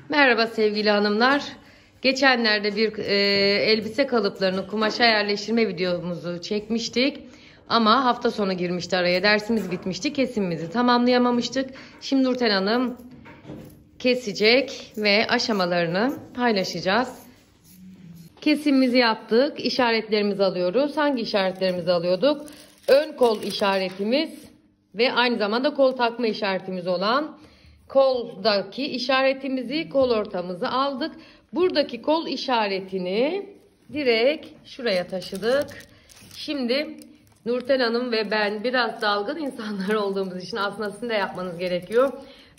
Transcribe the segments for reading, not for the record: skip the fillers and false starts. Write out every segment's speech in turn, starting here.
Merhaba sevgili hanımlar. Geçenlerde bir elbise kalıplarını kumaşa yerleştirme videomuzu çekmiştik. Ama hafta sonu girmişti araya. Dersimiz bitmişti. Kesimimizi tamamlayamamıştık. Şimdi Nurten Hanım kesecek ve aşamalarını paylaşacağız. Kesimimizi yaptık. İşaretlerimizi alıyoruz. Hangi işaretlerimizi alıyorduk? Ön kol işaretimiz ve aynı zamanda kol takma işaretimiz olan koldaki işaretimizi, kol ortamızı aldık. Buradaki kol işaretini direkt şuraya taşıdık. Şimdi Nurten Hanım ve ben biraz dalgın insanlar olduğumuz için aslında sizin de yapmanız gerekiyor.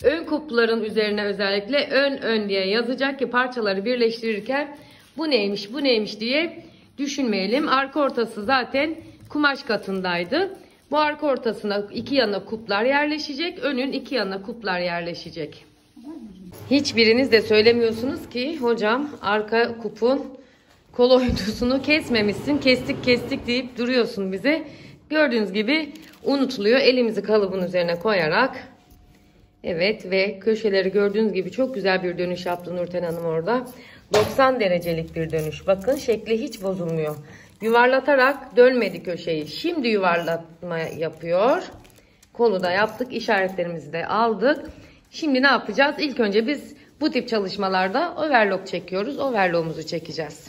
Ön kupların üzerine özellikle ön diye yazacak ki parçaları birleştirirken bu neymiş bu neymiş diye düşünmeyelim. Arka ortası zaten kumaş katındaydı. Bu arka ortasına iki yanına kuplar yerleşecek. Önün iki yanına kuplar yerleşecek. Hiçbiriniz de söylemiyorsunuz ki hocam arka kupun kol oyuntusunu kesmemişsin. Kestik deyip duruyorsun bize. Gördüğünüz gibi unutuluyor. Elimizi kalıbın üzerine koyarak. Evet ve köşeleri gördüğünüz gibi çok güzel bir dönüş yaptı Nurten Hanım orada. 90 derecelik bir dönüş. Bakın şekli hiç bozulmuyor. Yuvarlatarak dönmedi köşeyi. Şimdi yuvarlatma yapıyor. Kolu da yaptık. İşaretlerimizi de aldık. Şimdi ne yapacağız? İlk önce biz bu tip çalışmalarda overlock çekiyoruz. Overlock'umuzu çekeceğiz.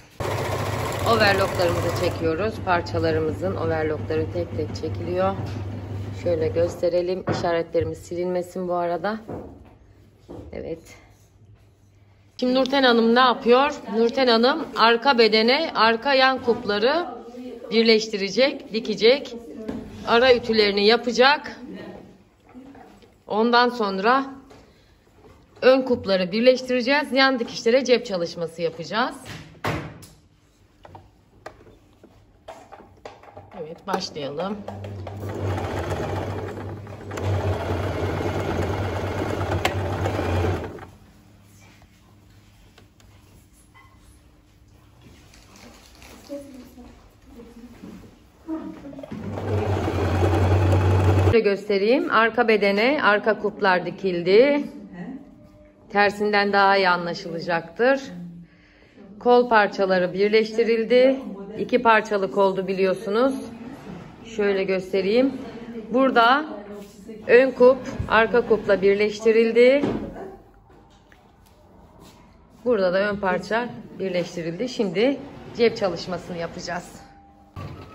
Overlock'larımızı çekiyoruz. Parçalarımızın overlock'ları tek tek çekiliyor. Şöyle gösterelim. İşaretlerimiz silinmesin bu arada. Evet. Şimdi Nurten Hanım ne yapıyor? Nurten Hanım arka bedene arka yan kupları birleştirecek, dikecek. Ara ütülerini yapacak. Ondan sonra ön kupları birleştireceğiz. Yan dikişlere cep çalışması yapacağız. Evet, başlayalım. Göstereyim. Arka bedene arka kuplar dikildi. Tersinden daha iyi anlaşılacaktır. Kol parçaları birleştirildi. İki parçalı koldu biliyorsunuz. Şöyle göstereyim. Burada ön kup arka kupla birleştirildi. Burada da ön parça birleştirildi. Şimdi cep çalışmasını yapacağız.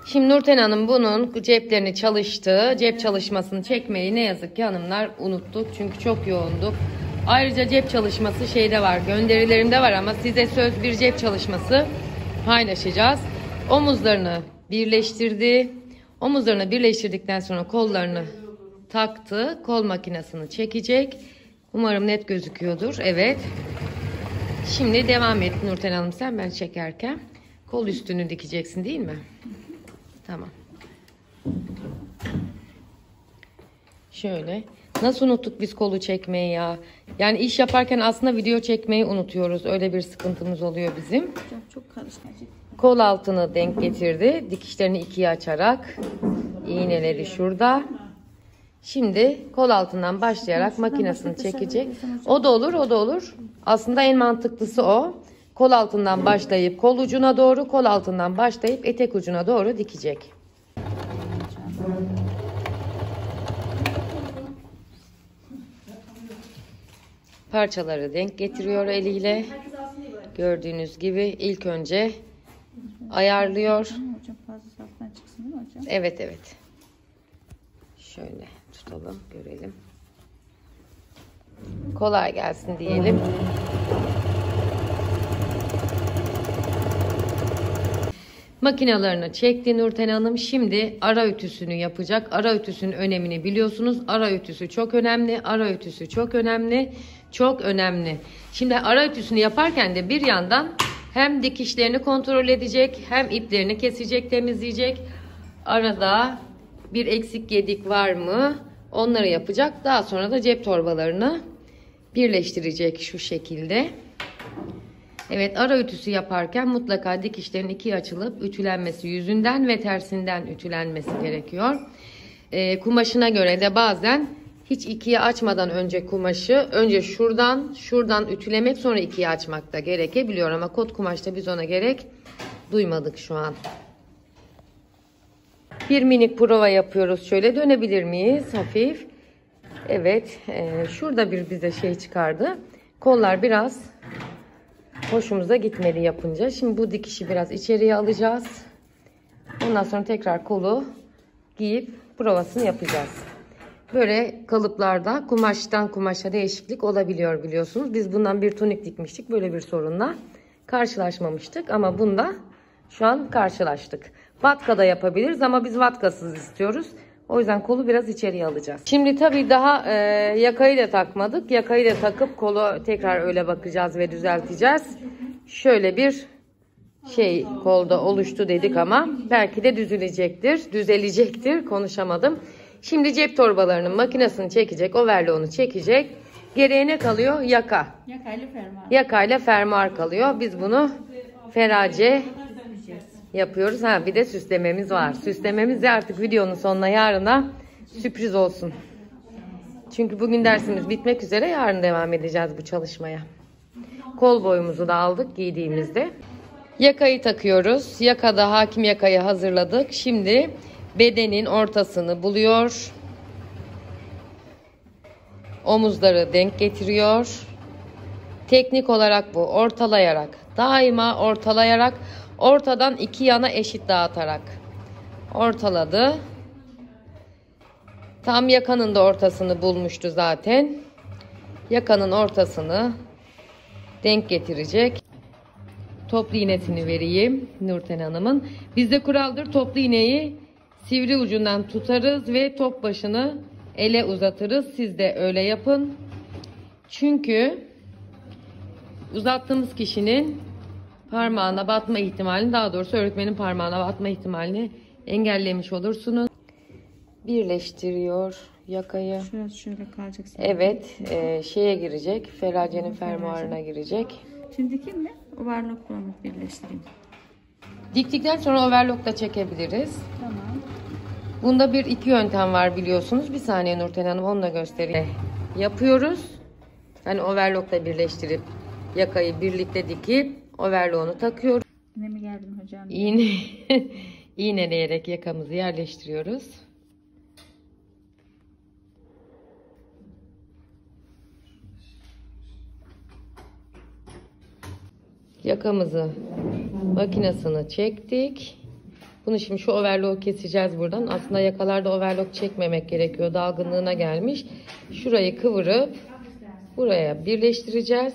Şimdi Nurten Hanım bunun ceplerini çalıştı. Cep çalışmasını çekmeyi ne yazık ki hanımlar unuttuk. Çünkü çok yoğunduk. Ayrıca cep çalışması şeyde var. Gönderilerimde var ama size söz bir cep çalışması paylaşacağız. Omuzlarını birleştirdi. Omuzlarını birleştirdikten sonra kollarını taktı. Kol makinesini çekecek. Umarım net gözüküyordur. Evet. Şimdi devam et Nurten Hanım sen ben çekerken. Kol üstünü dikeceksin değil mi? Tamam. Şöyle. Nasıl unuttuk biz kolu çekmeyi ya? Yani iş yaparken aslında video çekmeyi unutuyoruz. Öyle bir sıkıntımız oluyor bizim. Çok karışık. Kol altını denk getirdi. Dikişlerini ikiye açarak. İğneleri şurada. Şimdi kol altından başlayarak makinesini çekecek. O da olur, o da olur. Aslında en mantıklısı o. Kol altından başlayıp kol ucuna doğru, kol altından başlayıp etek ucuna doğru dikecek. Parçaları denk getiriyor eliyle. Gördüğünüz gibi ilk önce ayarlıyor. Evet evet. Şöyle tutalım, görelim. Kolay gelsin diyelim. Makinalarını çekti Nurten Hanım. Şimdi ara ütüsünü yapacak. Ara ütüsünün önemini biliyorsunuz. Ara ütüsü çok önemli. Ara ütüsü çok önemli. Çok önemli. Şimdi ara ütüsünü yaparken de bir yandan hem dikişlerini kontrol edecek, hem iplerini kesecek, temizleyecek. Arada bir eksik gedik var mı? Onları yapacak. Daha sonra da cep torbalarını birleştirecek şu şekilde. Evet, ara ütüsü yaparken mutlaka dikişlerin ikiye açılıp ütülenmesi, yüzünden ve tersinden ütülenmesi gerekiyor. Kumaşına göre de bazen Hiç ikiye açmadan önce kumaşı, önce şuradan ütülemek, sonra ikiye açmak da gerekebiliyor ama kot kumaşta biz ona gerek duymadık şu an. Bir minik prova yapıyoruz. Şöyle dönebilir miyiz? Hafif. Evet. Şurada bir bize şey çıkardı. Kollar biraz hoşumuza gitmedi yapınca. Şimdi bu dikişi biraz içeriye alacağız. Ondan sonra tekrar kolu giyip provasını yapacağız. Böyle kalıplarda kumaştan kumaşa değişiklik olabiliyor biliyorsunuz. Biz bundan bir tunik dikmiştik. Böyle bir sorunla karşılaşmamıştık. Ama bunda şu an karşılaştık. Vatka da yapabiliriz ama biz vatkasız istiyoruz. O yüzden kolu biraz içeriye alacağız. Şimdi tabii daha yakayı da takmadık. Yakayı da takıp kolu tekrar öyle bakacağız ve düzelteceğiz. Şöyle bir şey kolda oluştu dedik ama belki de düzelecektir. Konuşamadım. Şimdi cep torbalarının makinesini çekecek, overlock'unu çekecek. Geriye ne kalıyor? Yaka. Yakayla fermuar kalıyor. Biz bunu ferace yapıyoruz. Bir de süslememiz var. Süslememiz de artık videonun sonuna, yarına sürpriz olsun. Çünkü bugün dersimiz bitmek üzere. Yarın devam edeceğiz bu çalışmaya. Kol boyumuzu da aldık giydiğimizde. Yakayı takıyoruz. Yakada hakim yakayı hazırladık. Şimdi bedenin ortasını buluyor. Omuzları denk getiriyor. Teknik olarak bu. Ortalayarak. Daima ortalayarak. Ortadan iki yana eşit dağıtarak. Ortaladı. Tam yakanın da ortasını bulmuştu zaten. Yakanın ortasını denk getirecek. Toplu iğnesini vereyim Nurten Hanım'ın. Bizde kuraldır, toplu iğneyi sivri ucundan tutarız ve top başını ele uzatırız. Siz de öyle yapın. Çünkü uzattığımız kişinin parmağına batma ihtimalini, daha doğrusu öğretmenin parmağına batma ihtimalini engellemiş olursunuz. Birleştiriyor yakayı. Şurası şöyle kalacak. Evet, şeye girecek. Feracenin fermuarına girecek. Şimdi dikeyim mi? Overlock'la birleştireyim. Diktikten sonra overlock da çekebiliriz. Tamam. Bunda iki yöntem var biliyorsunuz. Bir saniye Nurten Hanım, onu da göstereyim. Yapıyoruz. Yani overlockla birleştirip yakayı birlikte dikip overlock'unu takıyoruz. Yine mi geldim hocam? İğneleyerek yakamızı yerleştiriyoruz. Yakamızı, makinesini çektik. Bunu şimdi şu overlock'u keseceğiz buradan. Aslında yakalarda overlock çekmemek gerekiyor. Dalgınlığına gelmiş. Şurayı kıvırıp buraya birleştireceğiz.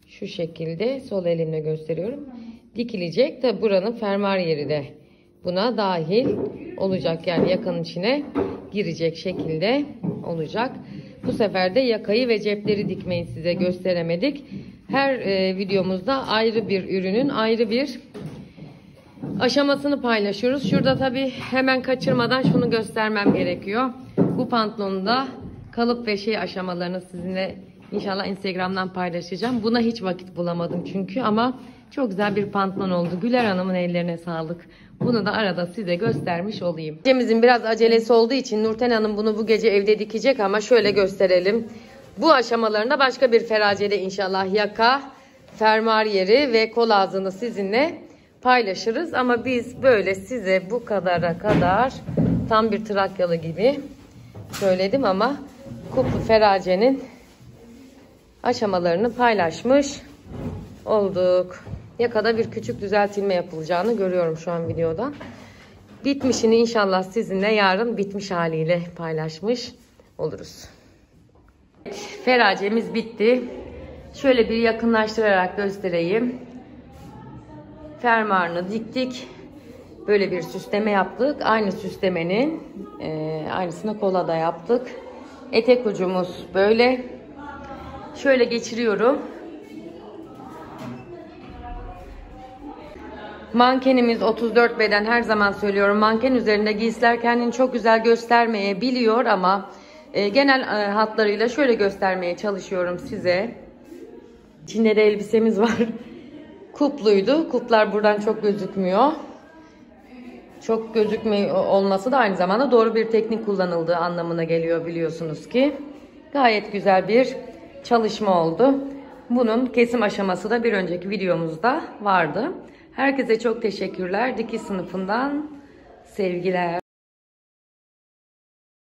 Şu şekilde sol elimle gösteriyorum. Dikilecek. Tabi buranın fermuar yeri de buna dahil olacak. Yani yakanın içine girecek şekilde olacak. Bu sefer de yakayı ve cepleri dikmeyi size gösteremedik. Her videomuzda ayrı bir ürünün ayrı bir aşamasını paylaşıyoruz. Şurada tabi hemen kaçırmadan şunu göstermem gerekiyor. Bu pantolonun da kalıp ve şey aşamalarını sizinle inşallah Instagram'dan paylaşacağım. Buna hiç vakit bulamadım çünkü, ama çok güzel bir pantolon oldu. Güler Hanım'ın ellerine sağlık. Bunu da arada size göstermiş olayım. Gecemizin biraz acelesi olduğu için Nurten Hanım bunu bu gece evde dikecek ama şöyle gösterelim. Bu aşamalarında başka bir feracede inşallah yaka, fermuar yeri ve kol ağzını sizinle paylaşırız. Ama biz böyle size bu kadara kadar tam bir Trakyalı gibi söyledim ama kuplu feracenin aşamalarını paylaşmış olduk. Yakada bir küçük düzeltilme yapılacağını görüyorum şu an videoda. Bitmişini inşallah sizinle yarın bitmiş haliyle paylaşmış oluruz. Feracemiz bitti. Şöyle bir yakınlaştırarak göstereyim. Fermuarını diktik. Böyle bir süsleme yaptık. Aynı süslemenin aynısını kola da yaptık. Etek ucumuz böyle. Şöyle geçiriyorum. Mankenimiz 34 beden, her zaman söylüyorum. Manken üzerinde giysiler kendini çok güzel göstermeyebiliyor ama genel hatlarıyla şöyle göstermeye çalışıyorum size. İçinde de elbisemiz var. Kupluydu. Kuplar buradan çok gözükmüyor. çok gözükmüyor olması da aynı zamanda doğru bir teknik kullanıldığı anlamına geliyor biliyorsunuz ki. Gayet güzel bir çalışma oldu. Bunun kesim aşaması da bir önceki videomuzda vardı. Herkese çok teşekkürler. Dikiş sınıfından sevgiler.